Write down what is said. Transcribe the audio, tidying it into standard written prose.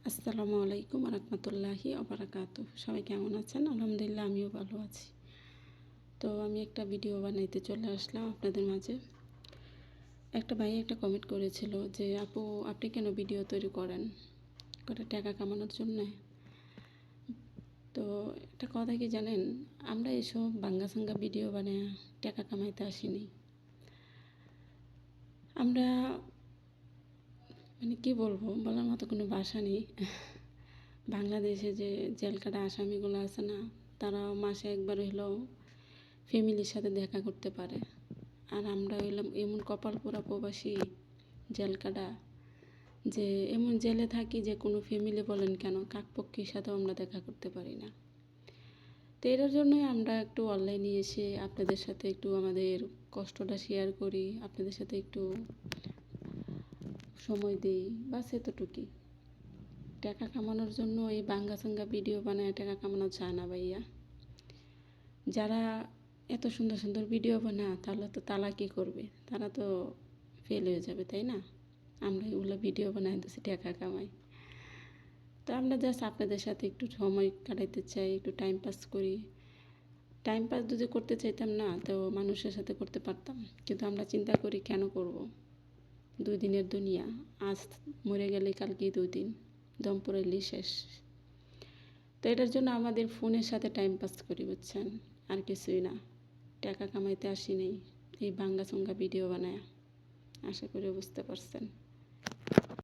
আসসালামু আলাইকুম রহমতুল্লাহি ওবারাকাতু। সবাই কেমন আছেন? আলহামদুলিল্লাহ আমিও ভালো আছি। তো আমি একটা ভিডিও বানাইতে চলে আসলাম আপনাদের মাঝে। একটা ভাই একটা কমেন্ট করেছিল যে আপু আপনি কেন ভিডিও তৈরি করেন টাকা কামানোর জন্যে। তো একটা কথা কি জানেন, আমরা এসব বাঙ্গা ভিডিও বানিয়ে টাকা কামাইতে আসিনি। আমরা কি বলবো, বলার মতো কোনো ভাষা নেই। বাংলাদেশে যে জেলখাটা আসামিগুলো আছে না, তারা মাসে একবার হইলেও ফ্যামিলির সাথে দেখা করতে পারে। আর আমরা হইলাম এমন কপাল পোড়া প্রবাসী জেলখাটা, যে এমন জেলে থাকি যে কোনো ফ্যামিলি বলেন কেন কাকপক্ষীর সাথেও আমরা দেখা করতে পারি না। তো এটার জন্যই আমরা একটু অনলাইনে এসে আপনাদের সাথে একটু আমাদের কষ্টটা শেয়ার করি, আপনাদের সাথে একটু সময় দিই, বাস এতটুকুই। টাকা কামানোর জন্য এই বাঙ্গা ভিডিও বানায় টাকা কামানো যায় না ভাইয়া। যারা এত সুন্দর সুন্দর ভিডিও বানায় তাহলে তো তারা কী করবে, তারা তো ফেল হয়ে যাবে, তাই না? আমরা এগুলো ভিডিও বানাই দিচ্ছি টাকা কামাই। তো আমরা জাস্ট আপনাদের সাথে একটু সময় কাটাইতে চাই, একটু টাইম পাস করি। টাইম পাস যদি করতে চাইতাম না তো মানুষের সাথে করতে পারতাম, কিন্তু আমরা চিন্তা করি কেন করব। 2 দিনের দুনিয়া, আজ মরে গেলে কালকেই 2 দিন, দম পড়াইলেই শেষ। তো এটার জন্য আমাদের ফোনের সাথে টাইম পাস করি, বুঝছেন, আর কিছুই না। টাকা কামাইতে আসি নেই এই বাঙ্গা ভিডিও বানায়। আশা করি বুঝতে পারছেন।